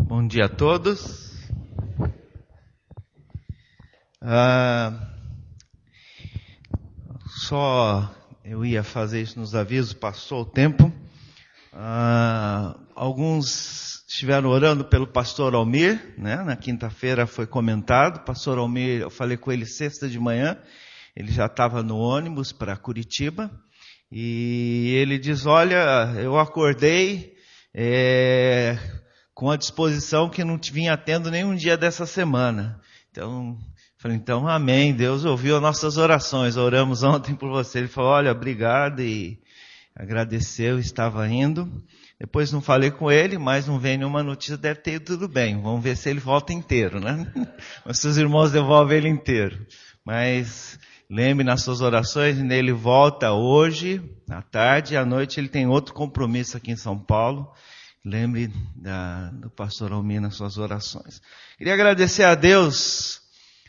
Bom dia a todos. Eu ia fazer isso nos avisos, passou o tempo. Alguns estiveram orando pelo pastor Almir, né? Na quinta-feira foi comentado. Pastor Almir, eu falei com ele sexta de manhã, ele já estava no ônibus para Curitiba, e ele diz, olha, eu acordei com a disposição que não vinha tendo nenhum dia dessa semana. Então, amém, Deus ouviu as nossas orações, oramos ontem por você. Ele falou, olha, obrigado, e agradeceu, estava indo. Depois não falei com ele, mas não veio nenhuma notícia, deve ter ido tudo bem. Vamos ver se ele volta inteiro, né? Os seus irmãos devolvem ele inteiro. Mas lembre nas suas orações, ele volta hoje, à tarde, e à noite ele tem outro compromisso aqui em São Paulo. Lembre do pastor Almir nas suas orações. Queria agradecer a Deus.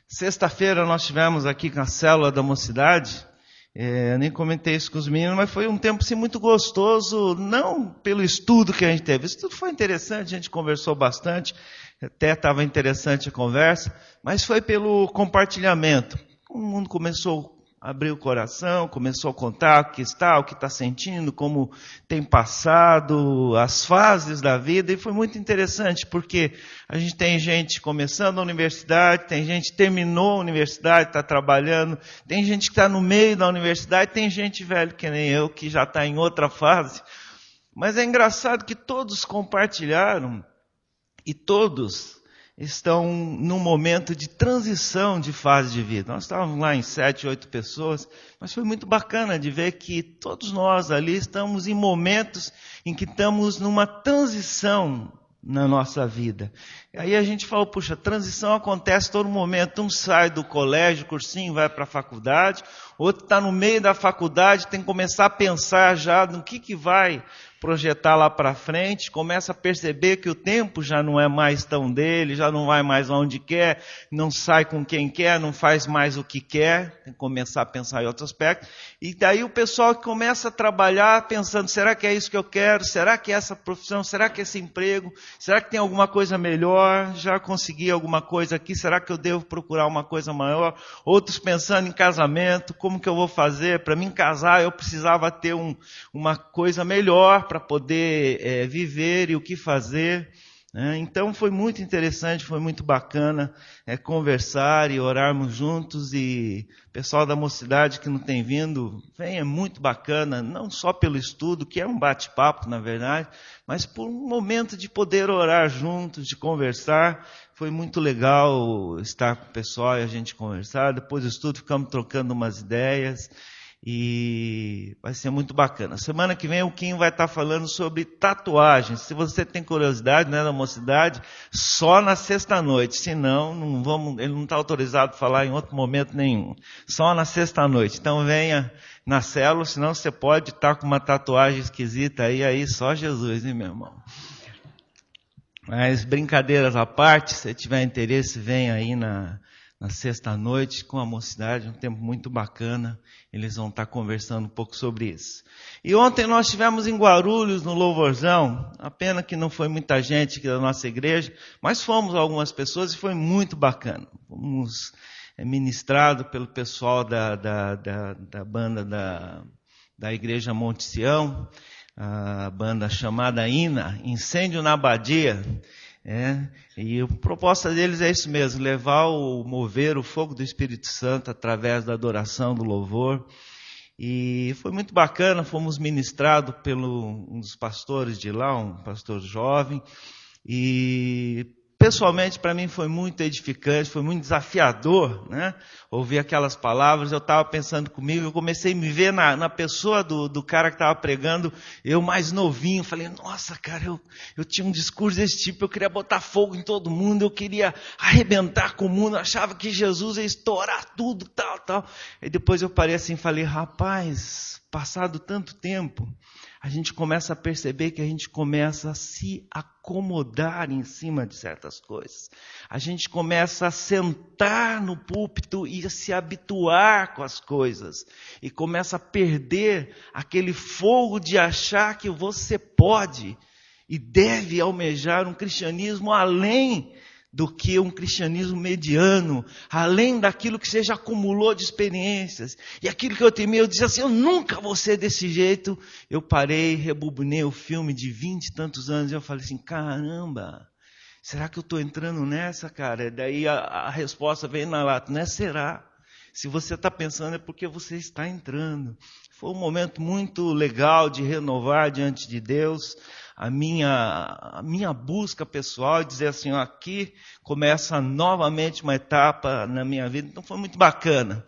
Sexta-feira nós tivemos aqui com a célula da mocidade. Eu nem comentei isso com os meninos, mas foi um tempo assim, muito gostoso, não pelo estudo que a gente teve. Isso tudo foi interessante, a gente conversou bastante, até estava interessante a conversa, mas foi pelo compartilhamento. O mundo começou a abrir o coração, começou a contar o que está sentindo, como tem passado, as fases da vida, e foi muito interessante, porque a gente tem gente começando a universidade, tem gente que terminou a universidade, está trabalhando, tem gente que está no meio da universidade, tem gente velho que nem eu, que já está em outra fase. Mas é engraçado que todos compartilharam, e todos estão num momento de transição de fase de vida. Nós estávamos lá em 7, 8 pessoas, mas foi muito bacana de ver que todos nós ali estamos em momentos em que estamos numa transição na nossa vida. E aí a gente falou, puxa, a transição acontece a todo momento. Um sai do colégio, cursinho, vai para a faculdade, outro está no meio da faculdade, tem que começar a pensar já no que vai projetar lá para frente, começa a perceber que o tempo já não é mais tão dele, já não vai mais onde quer, não sai com quem quer, não faz mais o que quer, tem que começar a pensar em outro aspecto. E daí o pessoal começa a trabalhar pensando, será que é isso que eu quero? Será que é essa profissão? Será que é esse emprego? Será que tem alguma coisa melhor? Já consegui alguma coisa aqui? Será que eu devo procurar uma coisa maior? Outros pensando em casamento, como que eu vou fazer? Para mim casar eu precisava ter uma coisa melhor para poder viver e o que fazer. Então foi muito interessante, foi muito bacana conversar e orarmos juntos. E o pessoal da mocidade que não tem vindo, é muito bacana, não só pelo estudo, que é um bate-papo na verdade, mas por um momento de poder orar juntos, de conversar. Foi muito legal estar com o pessoal e a gente conversar. Depois do estudo ficamos trocando umas ideias. E vai ser muito bacana. Semana que vem o Kim vai estar falando sobre tatuagens. Se você tem curiosidade, né, da mocidade, só na sexta-noite. Senão, ele não está autorizado a falar em outro momento nenhum. Só na sexta-noite. Então venha na célula, senão você pode estar com uma tatuagem esquisita aí só Jesus, hein, meu irmão? Mas brincadeiras à parte, se tiver interesse, venha aí na sexta-noite com a mocidade, um tempo muito bacana. Eles vão estar conversando um pouco sobre isso. E ontem nós estivemos em Guarulhos, no Louvorzão. A pena que não foi muita gente aqui da nossa igreja, mas fomos algumas pessoas e foi muito bacana. Fomos ministrados pelo pessoal da banda da Igreja Monte Sião, a banda chamada INA, Incêndio na Abadia. E a proposta deles é isso mesmo, mover o fogo do Espírito Santo através da adoração, do louvor. E foi muito bacana, fomos ministrados pelo um dos pastores de lá, um pastor jovem, e pessoalmente para mim foi muito edificante, foi muito desafiador, né? Ouvir aquelas palavras. Eu estava pensando comigo, eu comecei a me ver na pessoa do cara que estava pregando, eu mais novinho, falei, nossa cara, eu tinha um discurso desse tipo, eu queria botar fogo em todo mundo, eu queria arrebentar com o mundo, eu achava que Jesus ia estourar tudo, tal. E depois eu parei assim e falei, rapaz, passado tanto tempo, a gente começa a perceber que a gente começa a se acomodar em cima de certas coisas. A gente começa a sentar no púlpito e a se habituar com as coisas. E começa a perder aquele fogo de achar que você pode e deve almejar um cristianismo além do que um cristianismo mediano, além daquilo que você já acumulou de experiências. E aquilo que eu temia, eu dizia assim, eu nunca vou ser desse jeito. Eu parei, rebobinei o filme de 20 e tantos anos, e eu falei assim, caramba, será que eu estou entrando nessa, cara? E daí a resposta veio na lata, não é será? Se você está pensando é porque você está entrando. Foi um momento muito legal de renovar diante de Deus a minha busca pessoal e dizer assim, ó, aqui começa novamente uma etapa na minha vida. Então foi muito bacana.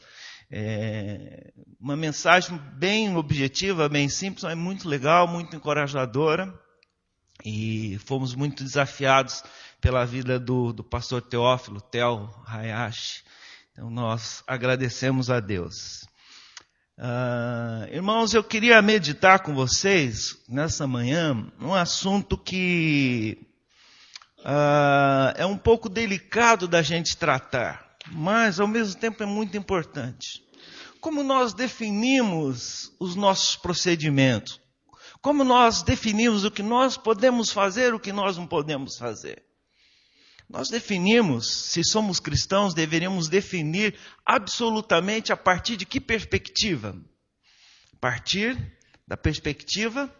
Uma mensagem bem objetiva, bem simples, mas muito legal, muito encorajadora. E fomos muito desafiados pela vida do pastor Teófilo, Theo Hayashi. Então nós agradecemos a Deus. Irmãos, eu queria meditar com vocês nessa manhã um assunto que é um pouco delicado da gente tratar, mas ao mesmo tempo é muito importante. Como nós definimos os nossos procedimentos? Como nós definimos o que nós podemos fazer, o que nós não podemos fazer? Nós definimos, se somos cristãos, deveríamos definir absolutamente a partir de que perspectiva? A partir da perspectiva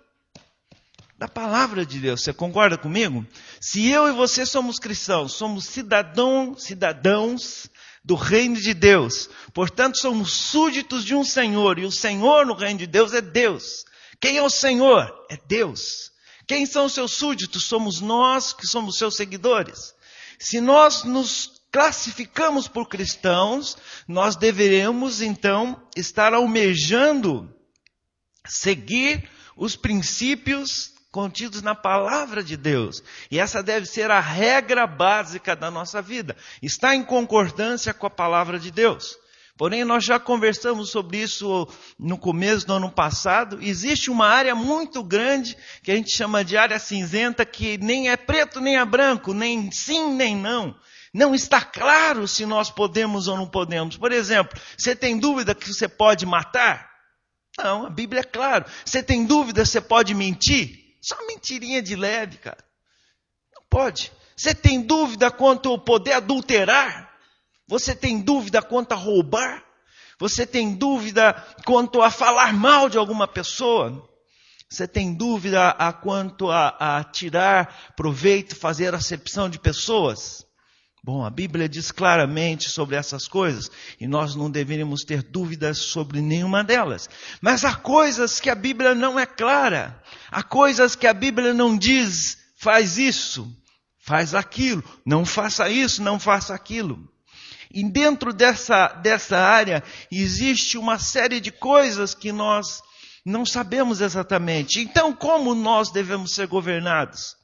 da palavra de Deus. Você concorda comigo? Se eu e você somos cristãos, somos cidadãos do reino de Deus. Portanto, somos súditos de um Senhor. E o Senhor no reino de Deus é Deus. Quem é o Senhor? É Deus. Quem são os seus súditos? Somos nós que somos seus seguidores. Se nós nos classificamos por cristãos, nós deveremos então estar almejando seguir os princípios contidos na palavra de Deus. E essa deve ser a regra básica da nossa vida. Está em concordância com a palavra de Deus. Porém, nós já conversamos sobre isso no começo do ano passado. Existe uma área muito grande que a gente chama de área cinzenta, que nem é preto nem é branco, nem sim nem não. Não está claro se nós podemos ou não podemos. Por exemplo, você tem dúvida que você pode matar? Não, a Bíblia é clara. Você tem dúvida se você pode mentir? Só uma mentirinha de leve, cara. Não pode. Você tem dúvida quanto ao poder adulterar? Você tem dúvida quanto a roubar? Você tem dúvida quanto a falar mal de alguma pessoa? Você tem dúvida quanto a tirar proveito, fazer acepção de pessoas? Bom, a Bíblia diz claramente sobre essas coisas e nós não deveríamos ter dúvidas sobre nenhuma delas. Mas há coisas que a Bíblia não é clara. Há coisas que a Bíblia não diz, faz isso, faz aquilo, não faça isso, não faça aquilo. E dentro dessa área existe uma série de coisas que nós não sabemos exatamente. Então, como nós devemos ser governados?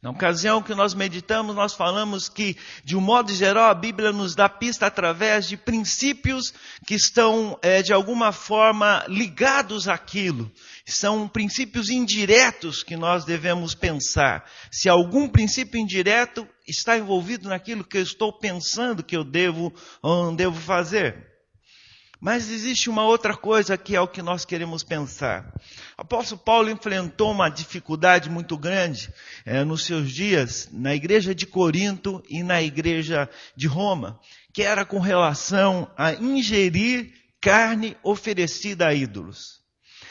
Na ocasião que nós meditamos, nós falamos que, de um modo geral, a Bíblia nos dá pista através de princípios que estão, de alguma forma, ligados àquilo. São princípios indiretos que nós devemos pensar. Se algum princípio indireto está envolvido naquilo que eu estou pensando que eu devo ou não devo fazer. Mas existe uma outra coisa que é o que nós queremos pensar. O apóstolo Paulo enfrentou uma dificuldade muito grande nos seus dias, na igreja de Corinto e na igreja de Roma, que era com relação a ingerir carne oferecida a ídolos.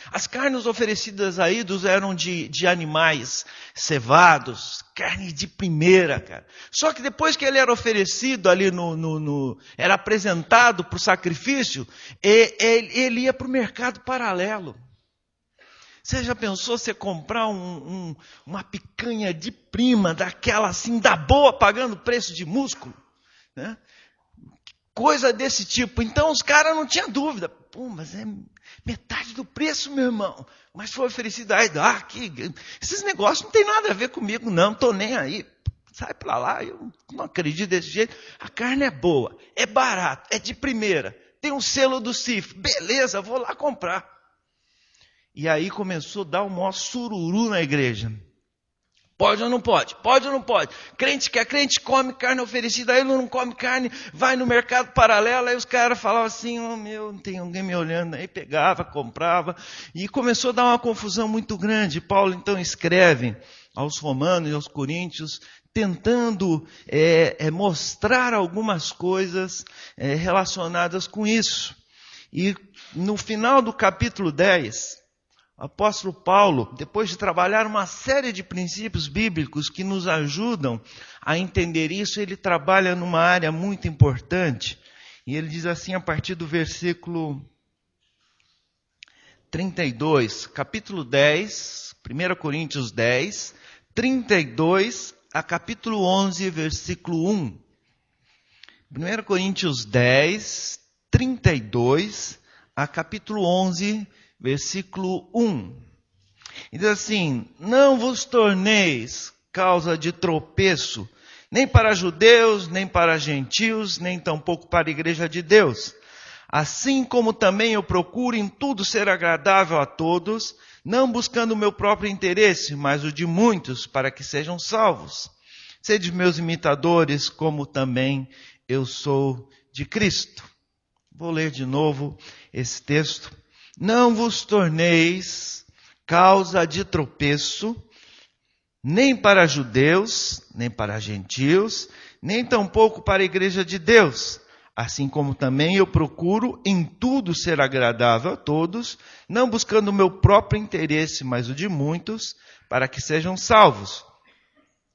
As carnes oferecidas a ídolos eram de animais cevados, carne de primeira, cara. Só que depois que ele era oferecido ali era apresentado para o sacrifício, ele ia para o mercado paralelo. Você já pensou você comprar uma picanha de prima, daquela assim, da boa, pagando preço de músculo? Né? Coisa desse tipo. Então os caras não tinham dúvida. Pô, mas é metade do preço, meu irmão. Mas foi oferecido aí. Esses negócios não tem nada a ver comigo, não. Estou nem aí. Sai para lá, eu não acredito desse jeito. A carne é boa, é barato, é de primeira. Tem um selo do CIF. Beleza, vou lá comprar. E aí começou a dar um maior sururu na igreja. Pode ou não pode? Pode ou não pode? Crente que é crente come carne oferecida, aí não come carne, vai no mercado paralelo, aí os caras falavam assim, oh meu, não tem alguém me olhando, aí pegava, comprava, e começou a dar uma confusão muito grande. Paulo então escreve aos romanos e aos coríntios, tentando mostrar algumas coisas relacionadas com isso. E no final do capítulo 10, o apóstolo Paulo, depois de trabalhar uma série de princípios bíblicos que nos ajudam a entender isso, ele trabalha numa área muito importante. E ele diz assim a partir do versículo 32, capítulo 10, 1 Coríntios 10, 32 a capítulo 11, versículo 1. 1 Coríntios 10, 32 a capítulo 11, versículo 1. E diz assim: não vos torneis causa de tropeço, nem para judeus, nem para gentios, nem tampouco para a igreja de Deus. Assim como também eu procuro em tudo ser agradável a todos, não buscando o meu próprio interesse, mas o de muitos, para que sejam salvos. Sede meus imitadores, como também eu sou de Cristo. Vou ler de novo esse texto. Não vos torneis causa de tropeço, nem para judeus, nem para gentios, nem tampouco para a igreja de Deus. Assim como também eu procuro em tudo ser agradável a todos, não buscando o meu próprio interesse, mas o de muitos, para que sejam salvos.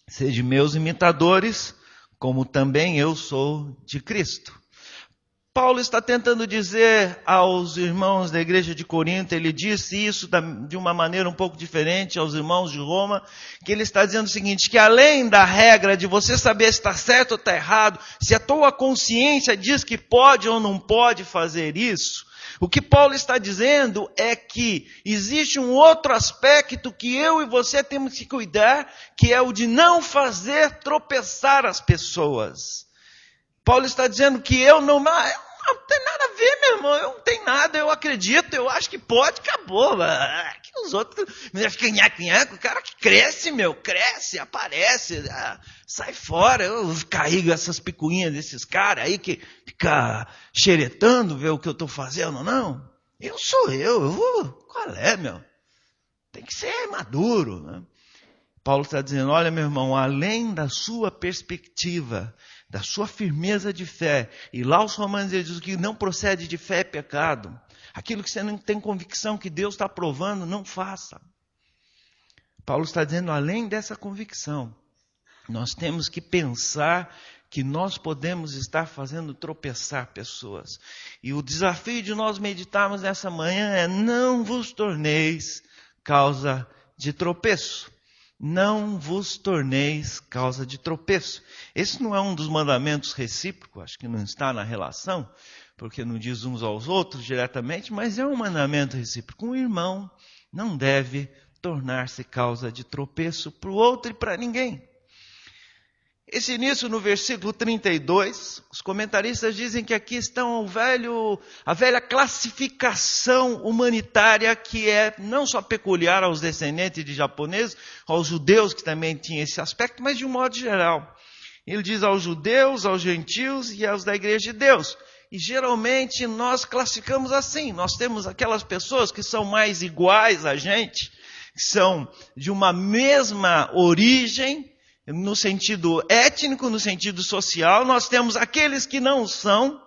Sede meus imitadores, como também eu sou de Cristo. Paulo está tentando dizer aos irmãos da igreja de Corinto, ele disse isso de uma maneira um pouco diferente aos irmãos de Roma, que ele está dizendo o seguinte, que além da regra de você saber se está certo ou está errado, se a tua consciência diz que pode ou não pode fazer isso, o que Paulo está dizendo é que existe um outro aspecto que eu e você temos que cuidar, que é o de não fazer tropeçar as pessoas. Paulo está dizendo que eu não tem nada a ver, meu irmão, eu não tenho nada, eu acredito, eu acho que pode, acabou. Que os outros ficam nhaco, o cara que cresce, cresce, aparece, sai fora, eu carrego essas picuinhas desses caras aí que fica xeretando, ver o que eu estou fazendo, não. Eu sou qual é, meu? Tem que ser maduro, né? Paulo está dizendo, olha meu irmão, além da sua perspectiva, da sua firmeza de fé, e lá os romanos dizem que não procede de fé é pecado, aquilo que você não tem convicção que Deus está aprovando, não faça. Paulo está dizendo, além dessa convicção, nós temos que pensar que nós podemos estar fazendo tropeçar pessoas. E o desafio de nós meditarmos nessa manhã é, não vos torneis causa de tropeço. Não vos torneis causa de tropeço. Esse não é um dos mandamentos recíprocos, acho que não está na relação, porque não diz uns aos outros diretamente, mas é um mandamento recíproco. Um irmão não deve tornar-se causa de tropeço para o outro e para ninguém. Esse início no versículo 32, os comentaristas dizem que aqui está a velha classificação humanitária que é não só peculiar aos descendentes de japoneses, aos judeus que também tinham esse aspecto, mas de um modo geral. Ele diz aos judeus, aos gentios e aos da igreja de Deus. E geralmente nós classificamos assim, nós temos aquelas pessoas que são mais iguais a gente, que são de uma mesma origem, no sentido étnico, no sentido social, nós temos aqueles que não são.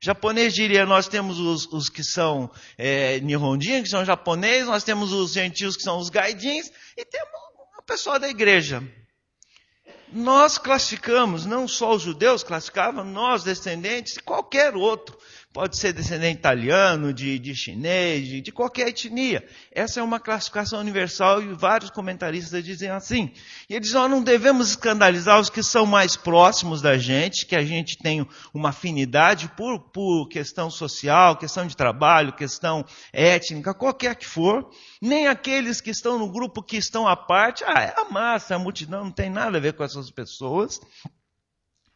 Japonês diria, nós temos os que são Nihonjin, que são japoneses, nós temos os gentios que são os gaijins, e temos o pessoal da igreja. Nós classificamos, não só os judeus classificavam, nós descendentes, qualquer outro. Pode ser descendente italiano, de chinês, de qualquer etnia. Essa é uma classificação universal e vários comentaristas dizem assim. E eles dizem, nós não devemos escandalizar os que são mais próximos da gente, que a gente tem uma afinidade por questão social, questão de trabalho, questão étnica, qualquer que for. Nem aqueles que estão no grupo que estão à parte. É a massa, a multidão, não tem nada a ver com essas pessoas.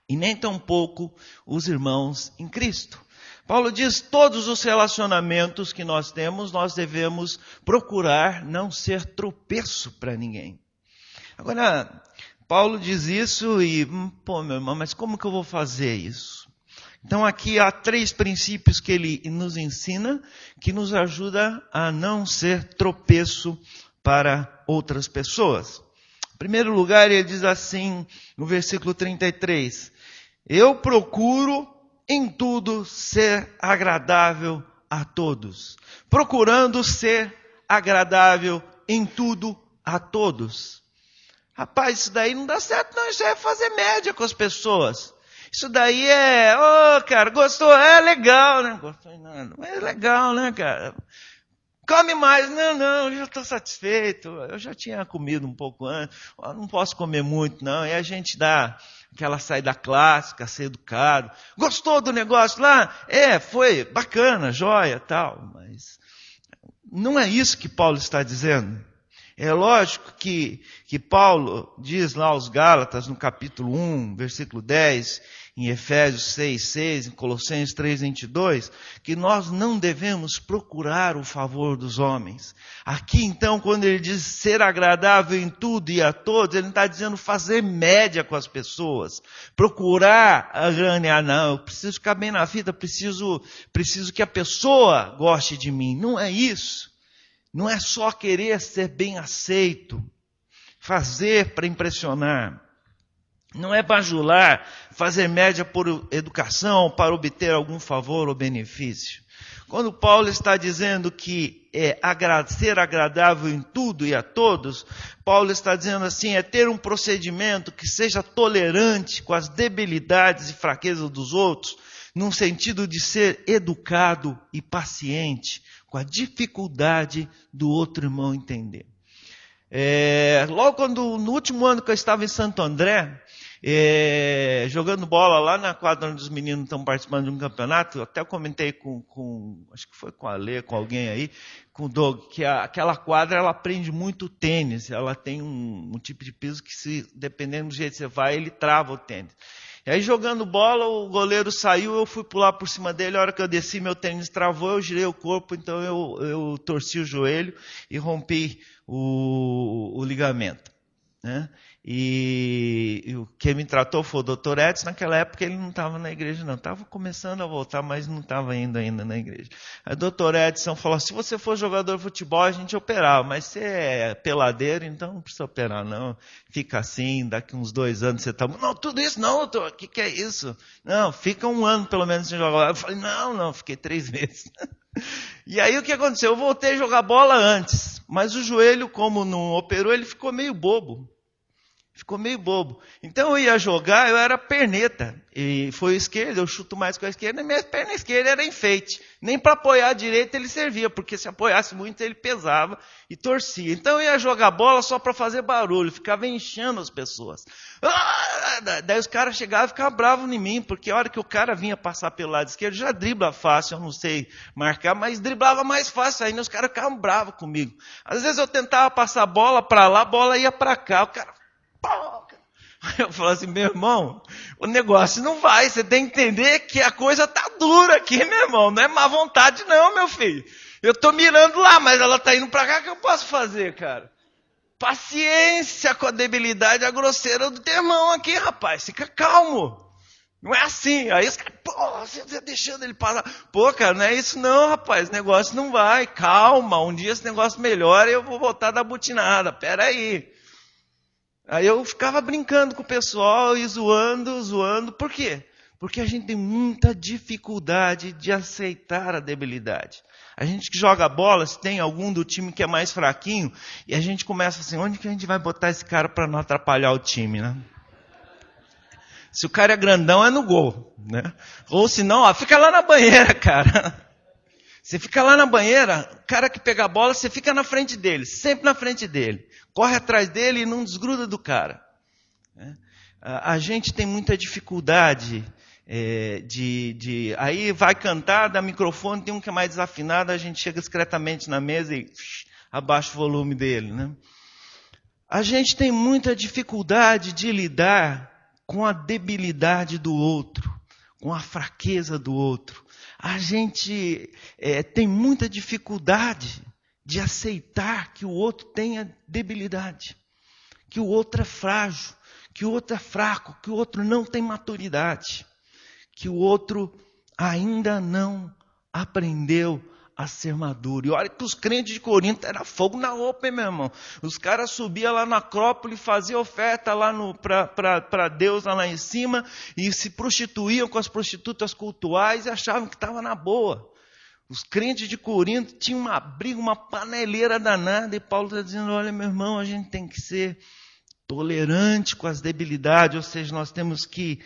E nem tampouco os irmãos em Cristo. Paulo diz, todos os relacionamentos que nós temos, nós devemos procurar não ser tropeço para ninguém. Agora, Paulo diz isso e, meu irmão, mas como que eu vou fazer isso? Então aqui há 3 princípios que ele nos ensina, que nos ajuda a não ser tropeço para outras pessoas. Em primeiro lugar, ele diz assim, no versículo 33, eu procuro em tudo ser agradável a todos. Procurando ser agradável em tudo a todos. Rapaz, isso daí não dá certo não, isso é fazer média com as pessoas. Isso daí cara, gostou? É legal, né? Gostou nada, mas é legal, né, cara? Come mais. Não, eu já estou satisfeito. Eu já tinha comido um pouco antes. Eu não posso comer muito, não. E a gente dá aquela saída clássica, ser educado. Gostou do negócio lá? Foi bacana, joia, tal. Mas não é isso que Paulo está dizendo. É lógico que Paulo diz lá aos Gálatas, no capítulo 1, versículo 10, em Efésios 6, em Colossenses 3, 22, que nós não devemos procurar o favor dos homens. Aqui então, quando ele diz ser agradável em tudo e a todos, ele não está dizendo fazer média com as pessoas, procurar ganhar, não, eu preciso ficar bem na vida, preciso que a pessoa goste de mim. Não é isso. Não é só querer ser bem aceito, fazer para impressionar. Não é bajular, fazer média por educação, para obter algum favor ou benefício. Quando Paulo está dizendo que ser agradável em tudo e a todos, Paulo está dizendo assim, é ter um procedimento que seja tolerante com as debilidades e fraquezas dos outros, num sentido de ser educado e paciente com a dificuldade do outro irmão entender. Logo no último ano que eu estava em Santo André, jogando bola lá na quadra onde os meninos estão participando de um campeonato, eu até comentei acho que foi com a Lê, com alguém aí, com o Doug, que aquela quadra ela prende muito tênis, ela tem um tipo de piso que dependendo do jeito que você vai, ele trava o tênis. E aí jogando bola, o goleiro saiu, eu fui pular por cima dele, a hora que eu desci, meu tênis travou, eu girei o corpo, então eu torci o joelho e rompi o ligamento, né? E quem me tratou foi o Dr. Edson. Naquela época ele não estava na igreja não, estava começando a voltar, mas não estava indo ainda na igreja. Aí o Dr. Edson falou, se você for jogador de futebol a gente operava, mas você é peladeiro, então não precisa operar não, fica assim, daqui uns 2 anos você está... Não, tudo isso não, doutor, o que é isso? Não, fica 1 ano pelo menos sem jogar. Eu falei, não, fiquei 3 meses. E aí o que aconteceu? Eu voltei a jogar bola antes, mas o joelho, como não operou, ele ficou meio bobo. Então eu ia jogar, eu era perneta. E foi o esquerdo, eu chuto mais com a esquerda, e minha perna esquerda era enfeite. Nem para apoiar a direita ele servia, porque se apoiasse muito ele pesava e torcia. Então eu ia jogar bola só para fazer barulho, ficava enchendo as pessoas. Daí os caras chegavam e ficavam bravos em mim, porque a hora que o cara vinha passar pelo lado esquerdo, já dribla fácil, eu não sei marcar, mas driblava mais fácil ainda, os caras ficavam bravos comigo. Às vezes eu tentava passar a bola para lá, a bola ia para cá, o cara... Eu falo assim, meu irmão, o negócio não vai, você tem que entender que a coisa tá dura aqui, meu irmão, não é má vontade não, meu filho. Eu tô mirando lá, mas ela tá indo pra cá, o que eu posso fazer, cara? Paciência com a debilidade, a grosseira do teu irmão aqui, rapaz, fica calmo. Não é assim, aí os caras, você tá deixando ele passar. Cara, não é isso não, rapaz, o negócio não vai, calma, um dia esse negócio melhora e eu vou voltar da butinada, pera aí. Aí eu ficava brincando com o pessoal e zoando. Por quê? Porque a gente tem muita dificuldade de aceitar a debilidade. A gente que joga bola, se tem algum do time que é mais fraquinho, e a gente começa assim, onde que a gente vai botar esse cara para não atrapalhar o time, né? Se o cara é grandão, é no gol, né? Ou se não, fica lá na banheira, cara. Você fica lá na banheira, o cara que pega a bola, você fica na frente dele, sempre na frente dele. Corre atrás dele e não desgruda do cara. A gente tem muita dificuldade aí vai cantar, dá microfone, tem um que é mais desafinado, a gente chega discretamente na mesa e abaixa o volume dele, né? A gente tem muita dificuldade de lidar com a debilidade do outro, com a fraqueza do outro. A gente tem muita dificuldade de aceitar que o outro tenha debilidade, que o outro é frágil, que o outro é fraco, que o outro não tem maturidade, que o outro ainda não aprendeu a ser maduro. E olha que os crentes de Corinto era fogo na roupa, hein, meu irmão? Os caras subiam lá na Acrópole, faziam oferta lá para Deus lá em cima, e se prostituíam com as prostitutas cultuais e achavam que estava na boa. Os crentes de Corinto tinham uma briga, uma paneleira danada, e Paulo está dizendo, olha, meu irmão, a gente tem que ser tolerante com as debilidades, ou seja, nós temos que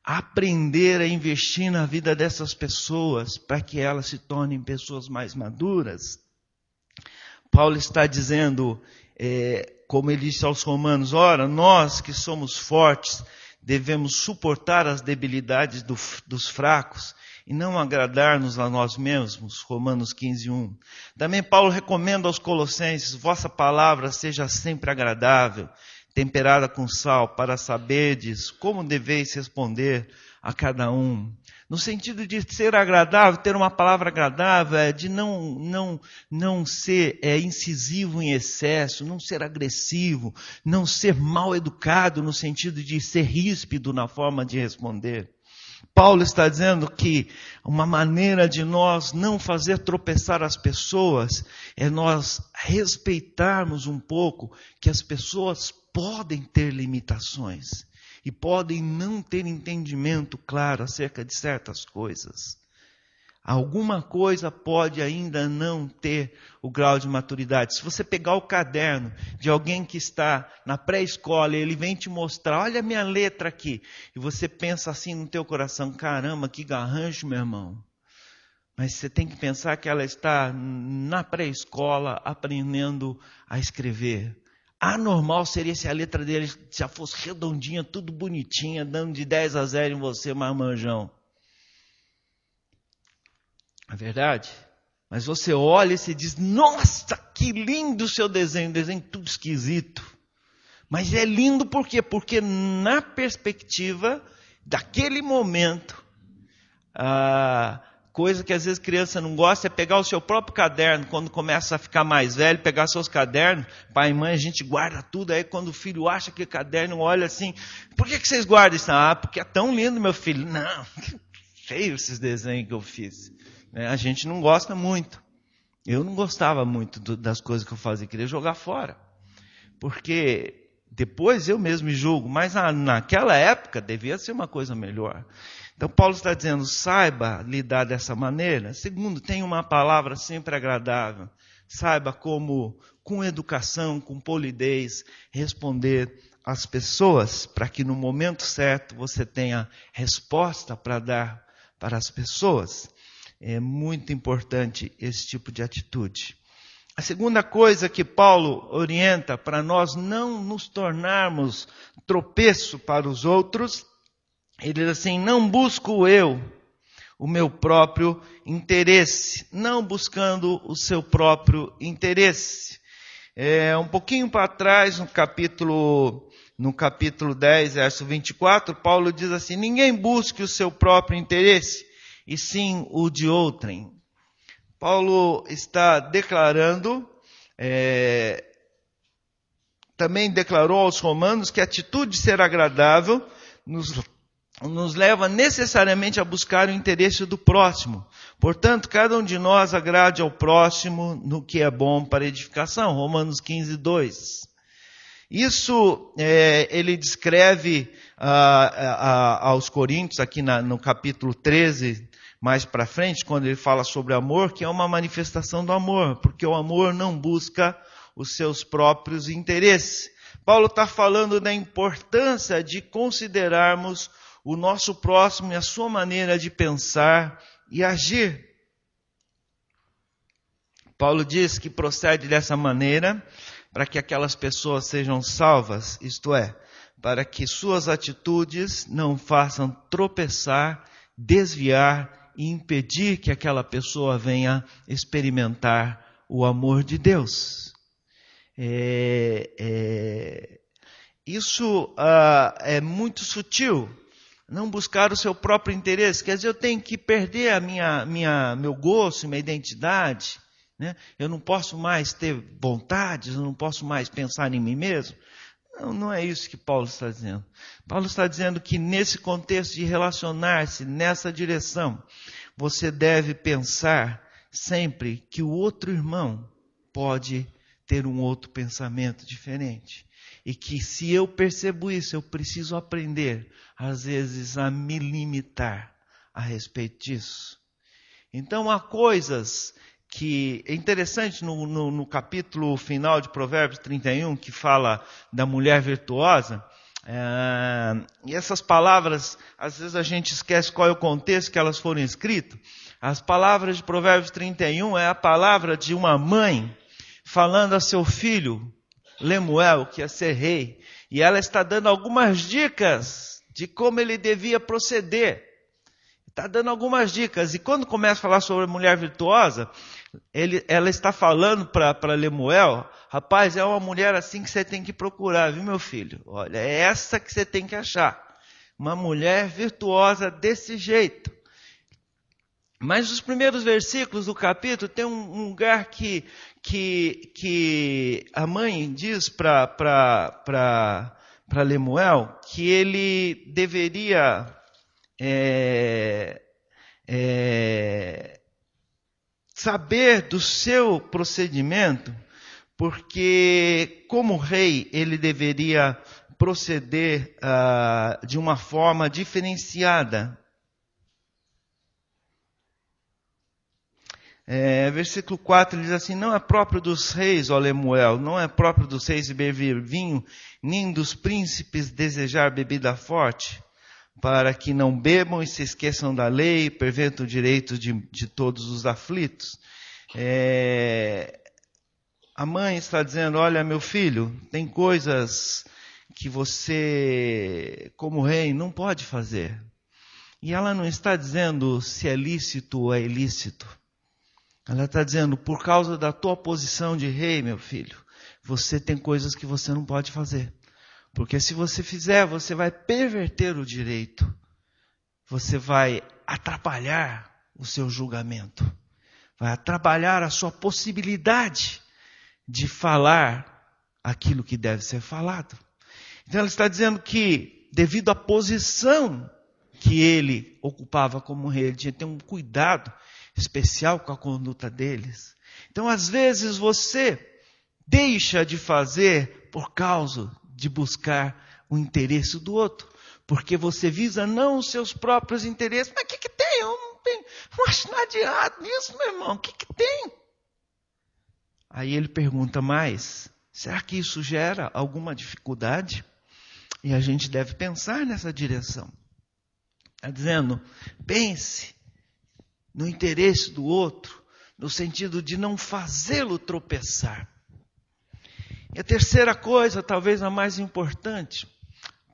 aprender a investir na vida dessas pessoas para que elas se tornem pessoas mais maduras. Paulo está dizendo, como ele disse aos romanos, ora, nós que somos fortes devemos suportar as debilidades dos fracos e não agradar-nos a nós mesmos, Romanos 15:1. Também Paulo recomenda aos colossenses, vossa palavra seja sempre agradável, temperada com sal, para saberdes como deveis responder a cada um. No sentido de ser agradável, ter uma palavra agradável, de não ser incisivo em excesso, não ser agressivo, não ser mal educado, no sentido de ser ríspido na forma de responder. Paulo está dizendo que uma maneira de nós não fazer tropeçar as pessoas é nós respeitarmos um pouco que as pessoas podem ter limitações e podem não ter entendimento claro acerca de certas coisas. Alguma coisa pode ainda não ter o grau de maturidade. Se você pegar o caderno de alguém que está na pré-escola e ele vem te mostrar, olha a minha letra aqui, e você pensa assim no teu coração, caramba, que garrancho, meu irmão. Mas você tem que pensar que ela está na pré-escola aprendendo a escrever. Anormal seria se a letra dele já fosse redondinha, tudo bonitinha, dando de 10-0 em você, marmanjão. É verdade? Mas você olha e se diz, nossa, que lindo o seu desenho tudo esquisito. Mas é lindo por quê? Porque na perspectiva daquele momento, a coisa que às vezes criança não gosta é pegar o seu próprio caderno, quando começa a ficar mais velho, pegar seus cadernos, pai e mãe, a gente guarda tudo, aí quando o filho acha que o caderno, olha assim, por que vocês guardam isso? Ah, porque é tão lindo, meu filho. Não, feio esses desenhos que eu fiz. A gente não gosta muito. Eu não gostava muito das coisas que eu fazia, queria jogar fora. Porque depois eu mesmo me julgo, mas naquela época devia ser uma coisa melhor. Então Paulo está dizendo, saiba lidar dessa maneira. Segundo, tenha uma palavra sempre agradável. Saiba como, com educação, com polidez, responder às pessoas, para que no momento certo você tenha resposta para dar para as pessoas. É muito importante esse tipo de atitude. A segunda coisa que Paulo orienta para nós não nos tornarmos tropeço para os outros, ele diz assim, não busco eu o meu próprio interesse, não buscando o seu próprio interesse. Um pouquinho para trás, no capítulo 10, verso 24, Paulo diz assim, ninguém busque o seu próprio interesse, e sim o de outrem. Paulo está declarando, também declarou aos romanos que a atitude de ser agradável nos leva necessariamente a buscar o interesse do próximo. Portanto, cada um de nós agrade ao próximo no que é bom para edificação. Romanos 15:2. Isso ele descreve aos Coríntios, aqui no capítulo 13, mais para frente, quando ele fala sobre amor, que é uma manifestação do amor, porque o amor não busca os seus próprios interesses. Paulo está falando da importância de considerarmos o nosso próximo e a sua maneira de pensar e agir. Paulo diz que procede dessa maneira para que aquelas pessoas sejam salvas, isto é, para que suas atitudes não façam tropeçar, desviar e impedir que aquela pessoa venha experimentar o amor de Deus. Isso é muito sutil. Não buscar o seu próprio interesse. Quer dizer, eu tenho que perder meu gosto, minha identidade. Né? Eu não posso mais ter vontades, eu não posso mais pensar em mim mesmo. Não é isso que Paulo está dizendo. Paulo está dizendo que nesse contexto de relacionar-se nessa direção, você deve pensar sempre que o outro irmão pode ter um outro pensamento diferente. E que se eu percebo isso, eu preciso aprender, às vezes, a me limitar a respeito disso. Então há coisas que é interessante no capítulo final de Provérbios 31, que fala da mulher virtuosa, e essas palavras, às vezes a gente esquece qual é o contexto que elas foram escritas. As palavras de Provérbios 31 é a palavra de uma mãe falando a seu filho, Lemuel, que ia ser rei, e ela está dando algumas dicas de como ele devia proceder. Está dando algumas dicas, e quando começa a falar sobre a mulher virtuosa, ela está falando para Lemuel, rapaz, é uma mulher assim que você tem que procurar, viu meu filho? Olha, é essa que você tem que achar. Uma mulher virtuosa desse jeito. Mas os primeiros versículos do capítulo tem um lugar que a mãe diz para Lemuel que ele deveria saber do seu procedimento, porque como rei ele deveria proceder de uma forma diferenciada. Versículo 4 diz assim: não é próprio dos reis, ó Lemuel, não é próprio dos reis beber vinho, nem dos príncipes desejar bebida forte, para que não bebam e se esqueçam da lei, pervertam o direito de todos os aflitos. A mãe está dizendo, olha meu filho, tem coisas que você, como rei, não pode fazer. E ela não está dizendo se é lícito ou é ilícito. Ela está dizendo, por causa da tua posição de rei, meu filho, você tem coisas que você não pode fazer. Porque se você fizer, você vai perverter o direito. Você vai atrapalhar o seu julgamento. Vai atrapalhar a sua possibilidade de falar aquilo que deve ser falado. Então ela está dizendo que, devido à posição que ele ocupava como rei, ele tinha que ter um cuidado especial com a conduta deles. Então, às vezes, você deixa de fazer por causa de buscar o interesse do outro. Porque você visa não os seus próprios interesses. Mas o que tem? Eu não acho nada de errado nisso, meu irmão. O que tem? Aí ele pergunta mais, será que isso gera alguma dificuldade? E a gente deve pensar nessa direção. Está dizendo, pense no interesse do outro, no sentido de não fazê-lo tropeçar. E a terceira coisa, talvez a mais importante,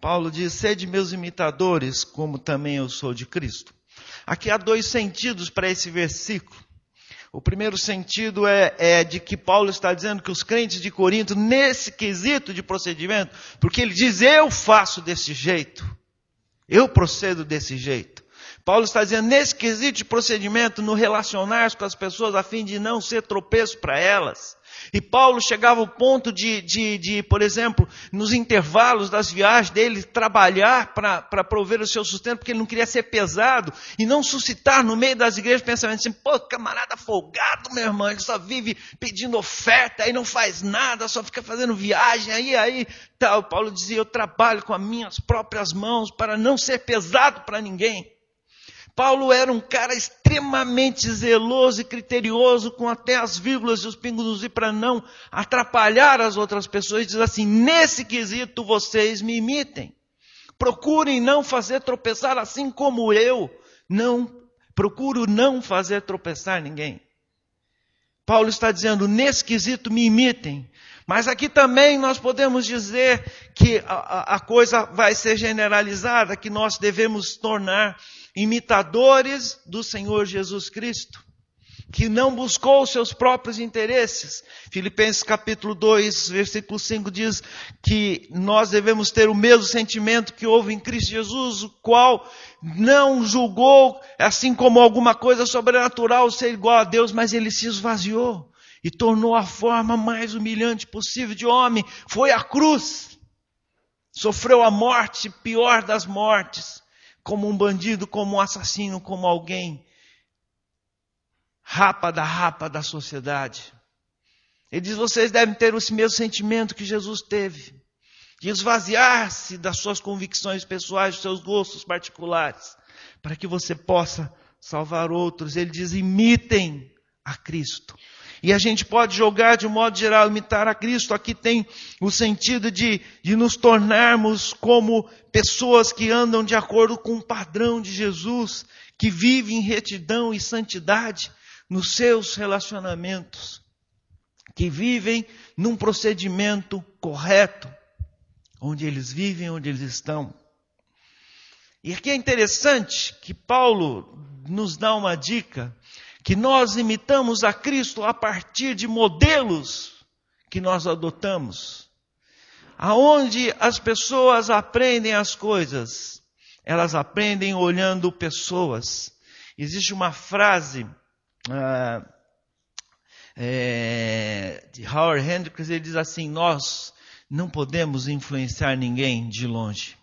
Paulo diz, sede meus imitadores, como também eu sou de Cristo. Aqui há dois sentidos para esse versículo. O primeiro sentido é de que Paulo está dizendo que os crentes de Corinto, nesse quesito de procedimento, porque ele diz, eu faço desse jeito, eu procedo desse jeito. Paulo está dizendo, nesse quesito de procedimento, no relacionar-se com as pessoas, a fim de não ser tropeço para elas. E Paulo chegava ao ponto de, por exemplo, nos intervalos das viagens dele, trabalhar para prover o seu sustento, porque ele não queria ser pesado e não suscitar no meio das igrejas pensamento assim, pô, camarada folgado, meu irmão, ele só vive pedindo oferta, aí não faz nada, só fica fazendo viagem, aí, tal. Paulo dizia, eu trabalho com as minhas próprias mãos para não ser pesado para ninguém. Paulo era um cara extremamente zeloso e criterioso, com até as vírgulas e os pingos nos i para não atrapalhar as outras pessoas. Diz assim, nesse quesito vocês me imitem. Procurem não fazer tropeçar assim como eu procuro não fazer tropeçar ninguém. Paulo está dizendo, nesse quesito me imitem. Mas aqui também nós podemos dizer que a coisa vai ser generalizada, que nós devemos tornar imitadores do Senhor Jesus Cristo, que não buscou os seus próprios interesses. Filipenses capítulo 2, versículo 5 diz que nós devemos ter o mesmo sentimento que houve em Cristo Jesus, o qual não julgou, assim como alguma coisa sobrenatural, ser igual a Deus, mas ele se esvaziou e tornou a forma mais humilhante possível de homem. Foi a cruz. sofreu a morte, pior das mortes, como um bandido, como um assassino, como alguém rapa da sociedade. Ele diz, vocês devem ter esse mesmo sentimento que Jesus teve, de esvaziar-se das suas convicções pessoais, dos seus gostos particulares, para que você possa salvar outros. Ele diz, imitem a Cristo. E a gente pode jogar de um modo geral, imitar a Cristo. Aqui tem o sentido de nos tornarmos como pessoas que andam de acordo com o padrão de Jesus, que vivem em retidão e santidade nos seus relacionamentos, que vivem num procedimento correto, onde eles vivem, onde eles estão. E aqui é interessante que Paulo nos dá uma dica, que nós imitamos a Cristo a partir de modelos que nós adotamos. Aonde as pessoas aprendem as coisas, elas aprendem olhando pessoas. Existe uma frase de Howard Hendricks, ele diz assim, nós não podemos influenciar ninguém de longe.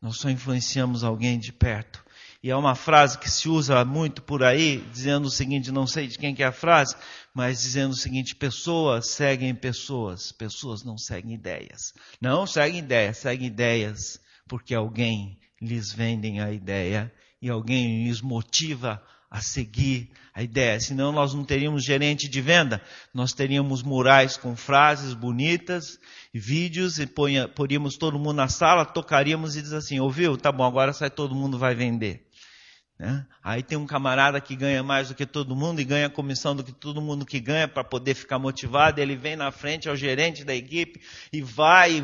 Nós só influenciamos alguém de perto. E é uma frase que se usa muito por aí, dizendo o seguinte, não sei de quem que é a frase, mas dizendo o seguinte, pessoas seguem pessoas, pessoas não seguem ideias. Não seguem ideias, porque alguém lhes vende a ideia e alguém lhes motiva a seguir a ideia. Senão nós não teríamos gerente de venda, nós teríamos murais com frases bonitas, vídeos, e poríamos todo mundo na sala, tocaríamos e diz assim, ouviu? Tá bom, agora sai todo mundo, vai vender. Né? Aí tem um camarada que ganha mais do que todo mundo e ganha a comissão do que todo mundo que ganha para poder ficar motivado. Ele vem na frente, é o gerente da equipe e vai,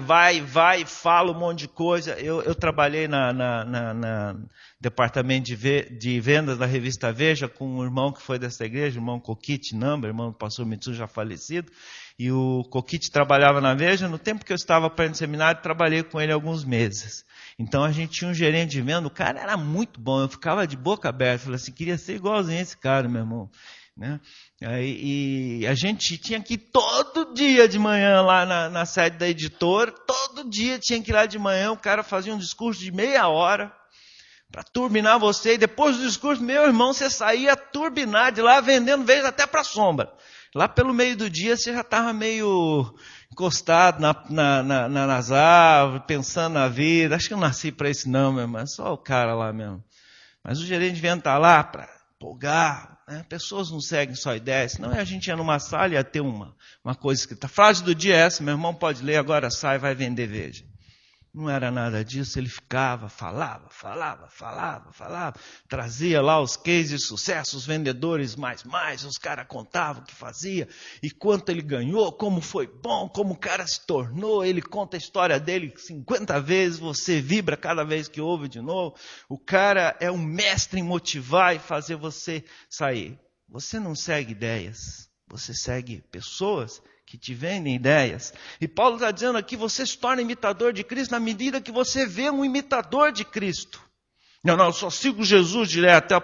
fala um monte de coisa. Eu trabalhei na departamento de vendas da revista Veja com um irmão que foi dessa igreja, o irmão Kokit Namba, irmão do pastor Mitsu já falecido. E o Kokit trabalhava na Veja. No tempo que eu estava aprendendo seminário, trabalhei com ele alguns meses. Então a gente tinha um gerente de venda, o cara era muito bom, eu ficava de boca aberta, falei assim, queria ser igualzinho a esse cara, meu irmão. Né? E a gente tinha que ir todo dia de manhã lá na sede da editora, todo dia tinha que ir lá de manhã, o cara fazia um discurso de meia hora, para turbinar você, e depois do discurso, meu irmão, você saía turbinado de lá, vendendo vezes até para a sombra. Lá pelo meio do dia você já estava meio encostado nas árvores, pensando na vida. Acho que eu não nasci para isso não, meu irmão, só o cara lá mesmo. Mas o gerente de venda está lá para empolgar. Né? Pessoas não seguem só ideias, senão a gente ia numa sala e ia ter uma coisa escrita. A frase do dia é essa, meu irmão pode ler, agora sai, vai vender Veja. Não era nada disso, ele ficava, falava, trazia lá os cases de sucesso, os vendedores mais, os caras contavam o que fazia, e quanto ele ganhou, como foi bom, como o cara se tornou, ele conta a história dele 50 vezes, você vibra cada vez que ouve de novo, o cara é um mestre em motivar e fazer você sair. Você não segue ideias, você segue pessoas que te vendem ideias. E Paulo está dizendo aqui, você se torna imitador de Cristo na medida que você vê um imitador de Cristo. Não, eu só sigo Jesus direto.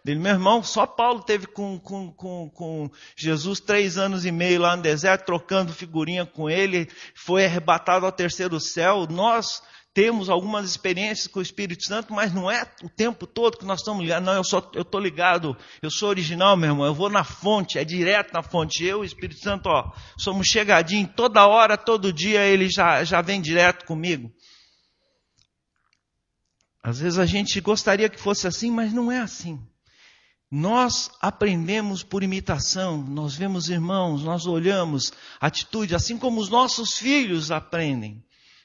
Dele, meu irmão, só Paulo teve com Jesus 3 anos e meio lá no deserto, trocando figurinha com ele, foi arrebatado ao terceiro céu. Nós temos algumas experiências com o Espírito Santo, mas não é o tempo todo que nós estamos ligados. Não, eu estou ligado, eu sou original, meu irmão, eu vou na fonte, é direto na fonte. Eu e o Espírito Santo, somos chegadinhos, toda hora, todo dia, ele já vem direto comigo. Às vezes a gente gostaria que fosse assim, mas não é assim. Nós aprendemos por imitação, nós vemos irmãos, nós olhamos atitude, assim como os nossos filhos aprendem.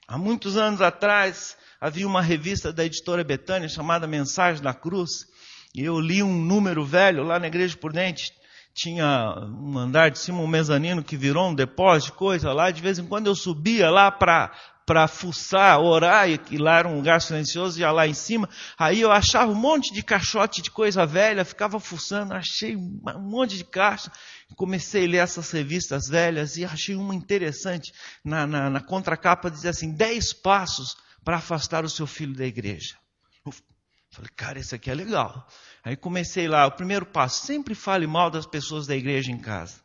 Há muitos anos atrás, havia uma revista da editora Betânia chamada Mensagem da Cruz. E eu li um número velho lá na Igreja Prudente. Tinha um andar de cima, um mezanino que virou um depósito de coisa lá. De vez em quando eu subia lá para fuçar, orar, e lá era um lugar silencioso, ia lá em cima. Aí eu achava um monte de caixote de coisa velha, ficava fuçando, achei um monte de caixa. Comecei a ler essas revistas velhas e achei uma interessante. Na contracapa dizia assim, 10 passos para afastar o seu filho da igreja. Falei, cara, esse aqui é legal. Aí comecei lá, o primeiro passo, sempre fale mal das pessoas da igreja em casa.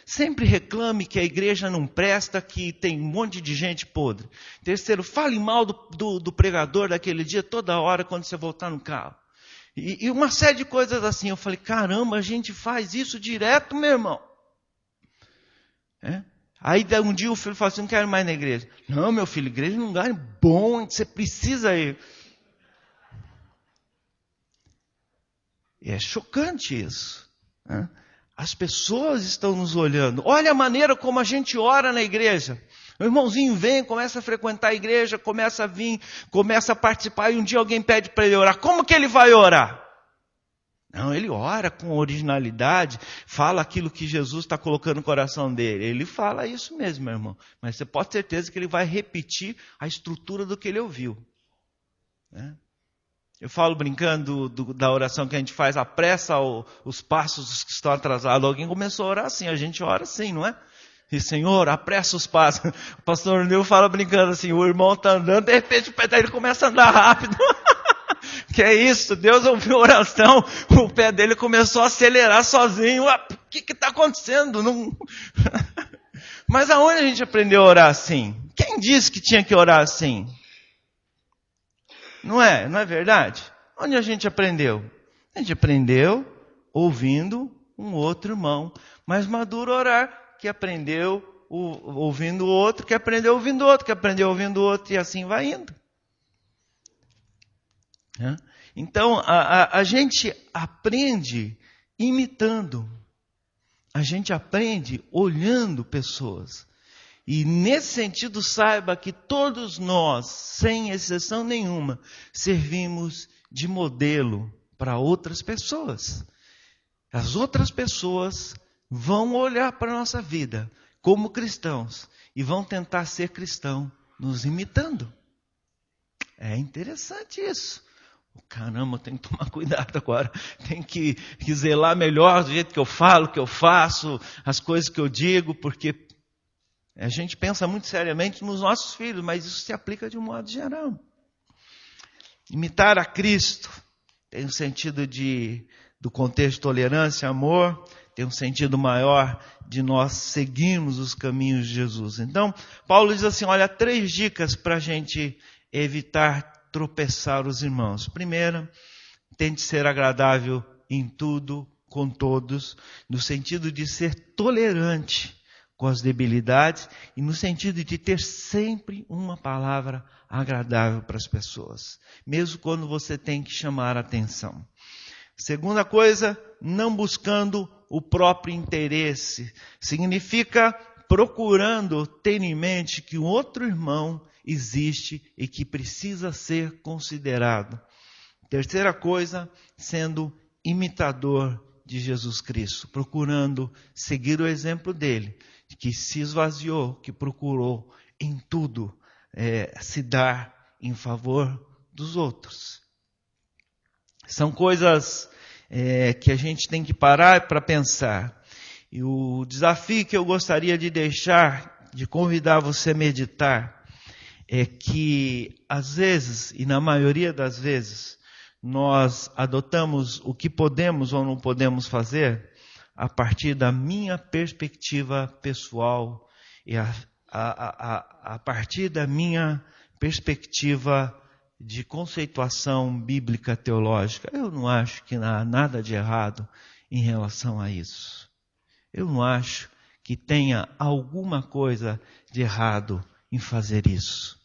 Sempre reclame que a igreja não presta, que tem um monte de gente podre. Terceiro, fale mal do pregador daquele dia toda hora quando você voltar no carro. E uma série de coisas assim. Eu falei, caramba, a gente faz isso direto, meu irmão. Aí um dia o filho falou assim, não quero mais na igreja. Não, meu filho, igreja é um lugar bom, você precisa ir. É chocante isso. As pessoas estão nos olhando. Olha a maneira como a gente ora na igreja. O irmãozinho vem, começa a frequentar a igreja, começa a vir, começa a participar, e um dia alguém pede para ele orar. Como que ele vai orar? Não, ele ora com originalidade, fala aquilo que Jesus está colocando no coração dele. Ele fala isso mesmo, meu irmão. Mas você pode ter certeza que ele vai repetir a estrutura do que ele ouviu. Eu falo brincando da oração que a gente faz, apressa os passos dos que estão atrasados. Alguém começou a orar assim, a gente ora assim, não é? E Senhor, apressa os passos. O pastor Nil fala brincando assim, o irmão está andando, de repente o pé dele começa a andar rápido. Que é isso? Deus ouviu a oração, o pé dele começou a acelerar sozinho. O que está acontecendo? Não... Mas aonde a gente aprendeu a orar assim? Quem disse que tinha que orar assim? Não é verdade? Onde a gente aprendeu? A gente aprendeu ouvindo um outro irmão mais maduro orar, que aprendeu ouvindo o outro, que aprendeu ouvindo o outro, que aprendeu ouvindo o outro, e assim vai indo. Então, a gente aprende imitando. A gente aprende olhando pessoas. E nesse sentido, saiba que todos nós, sem exceção nenhuma, servimos de modelo para outras pessoas. As outras pessoas vão olhar para a nossa vida como cristãos e vão tentar ser cristão nos imitando. É interessante isso. Caramba, eu tenho que tomar cuidado agora. Tenho que zelar melhor do jeito que eu falo, que eu faço, as coisas que eu digo, porque a gente pensa muito seriamente nos nossos filhos, mas isso se aplica de um modo geral. Imitar a Cristo tem um sentido do contexto de tolerância, amor, tem um sentido maior de nós seguirmos os caminhos de Jesus. Então, Paulo diz assim, olha, 3 dicas para a gente evitar tropeçar os irmãos. Primeira, tente ser agradável em tudo, com todos, no sentido de ser tolerante com as debilidades e no sentido de ter sempre uma palavra agradável para as pessoas, mesmo quando você tem que chamar a atenção. Segunda coisa, não buscando o próprio interesse. Significa procurando ter em mente que um outro irmão existe e que precisa ser considerado. Terceira coisa, sendo imitador de Jesus Cristo, procurando seguir o exemplo dele, que se esvaziou, que procurou em tudo se dar em favor dos outros. São coisas que a gente tem que parar para pensar. E o desafio que eu gostaria de deixar, de convidar você a meditar, é que às vezes, e na maioria das vezes, nós adotamos o que podemos ou não podemos fazer a partir da minha perspectiva pessoal e a partir da minha perspectiva de conceituação bíblica teológica. Eu não acho que há nada de errado em relação a isso. Eu não acho que tenha alguma coisa de errado em fazer isso.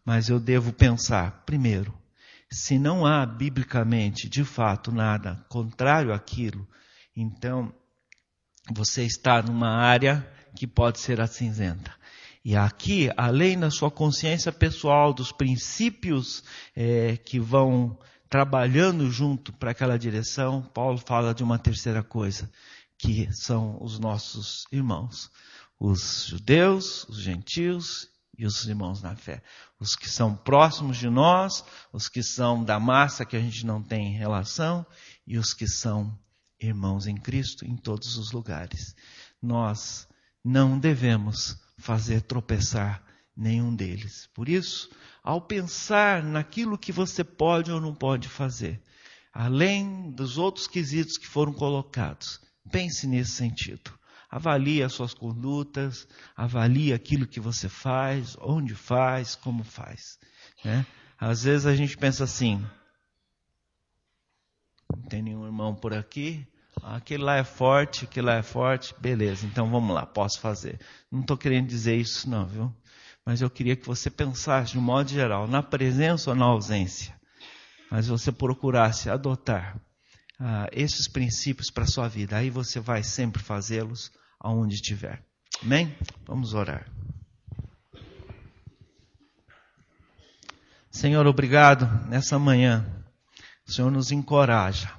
Mas eu devo pensar, primeiro, se não há biblicamente, de fato, nada contrário àquilo, então você está numa área que pode ser a cinzenta. E aqui, além da sua consciência pessoal, dos princípios que vão trabalhando junto para aquela direção, Paulo fala de uma terceira coisa, que são os nossos irmãos, os judeus, os gentios e os irmãos na fé. Os que são próximos de nós, os que são da massa que a gente não tem relação e os que são irmãos em Cristo em todos os lugares. Nós não devemos fazer tropeçar nenhum deles. Por isso, ao pensar naquilo que você pode ou não pode fazer, além dos outros quesitos que foram colocados, pense nesse sentido. Avalie as suas condutas, avalie aquilo que você faz, onde faz, como faz. Né? Às vezes a gente pensa assim, não tem nenhum irmão por aqui, aquele lá é forte, beleza, então vamos lá, posso fazer. Não estou querendo dizer isso não, viu? Mas eu queria que você pensasse, de um modo geral, na presença ou na ausência. Mas você procurasse adotar esses princípios para a sua vida. Aí você vai sempre fazê-los aonde estiver. Amém? Vamos orar. Senhor, obrigado nessa manhã. O Senhor nos encoraja.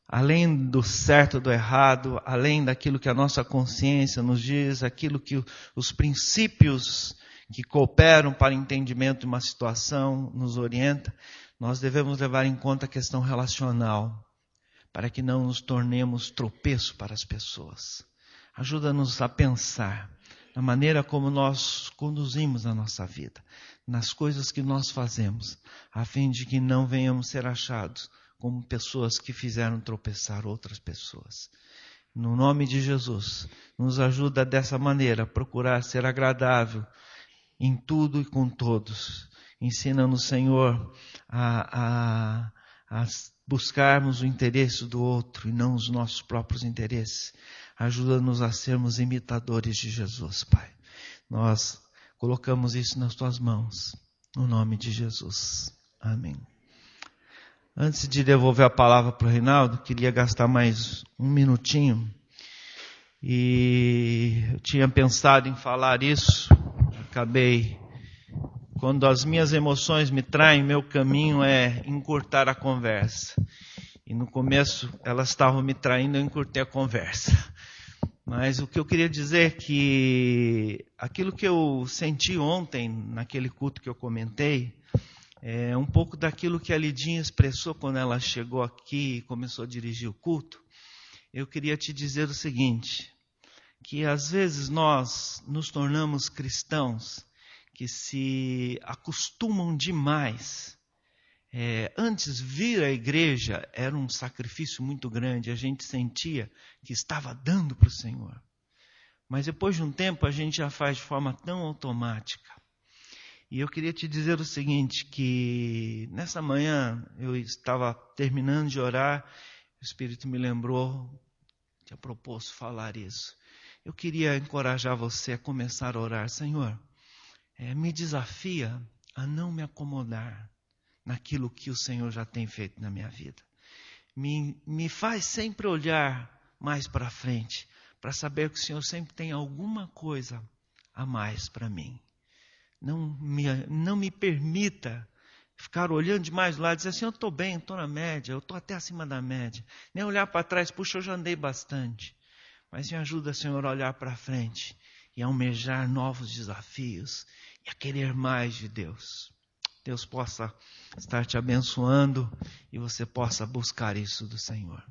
Além do certo, do errado, além daquilo que a nossa consciência nos diz, aquilo que os princípios que cooperam para o entendimento de uma situação nos orienta, nós devemos levar em conta a questão relacional, para que não nos tornemos tropeço para as pessoas. Ajuda-nos a pensar na maneira como nós conduzimos a nossa vida, nas coisas que nós fazemos, a fim de que não venhamos ser achados como pessoas que fizeram tropeçar outras pessoas. No nome de Jesus, nos ajuda dessa maneira a procurar ser agradável em tudo e com todos. Ensina-nos, Senhor, a buscarmos o interesse do outro e não os nossos próprios interesses. Ajuda-nos a sermos imitadores de Jesus, Pai. Nós colocamos isso nas Tuas mãos, no nome de Jesus. Amém. Antes de devolver a palavra para o Reinaldo, queria gastar mais um minutinho. E eu tinha pensado em falar isso, acabei. Quando as minhas emoções me traem, meu caminho é encurtar a conversa. E no começo elas estavam me traindo, eu encurtei a conversa. Mas o que eu queria dizer é que aquilo que eu senti ontem, naquele culto que eu comentei, é um pouco daquilo que a Lidinha expressou quando ela chegou aqui e começou a dirigir o culto. Eu queria te dizer o seguinte, que às vezes nós nos tornamos cristãos que se acostumam demais. Antes vir à igreja era um sacrifício muito grande, a gente sentia que estava dando para o Senhor. Mas depois de um tempo a gente já faz de forma tão automática. E eu queria te dizer o seguinte, que nessa manhã eu estava terminando de orar, o Espírito me lembrou, tinha proposto falar isso. Eu queria encorajar você a começar a orar, Senhor, me desafia a não me acomodar naquilo que o Senhor já tem feito na minha vida. Me faz sempre olhar mais para frente, para saber que o Senhor sempre tem alguma coisa a mais para mim. Não me permita ficar olhando demais lá e dizer assim, eu estou bem, eu estou na média, eu estou até acima da média. Nem olhar para trás, puxa, eu já andei bastante. Mas me ajuda, Senhor, a olhar para frente e a almejar novos desafios e a querer mais de Deus. Deus possa estar te abençoando e você possa buscar isso do Senhor.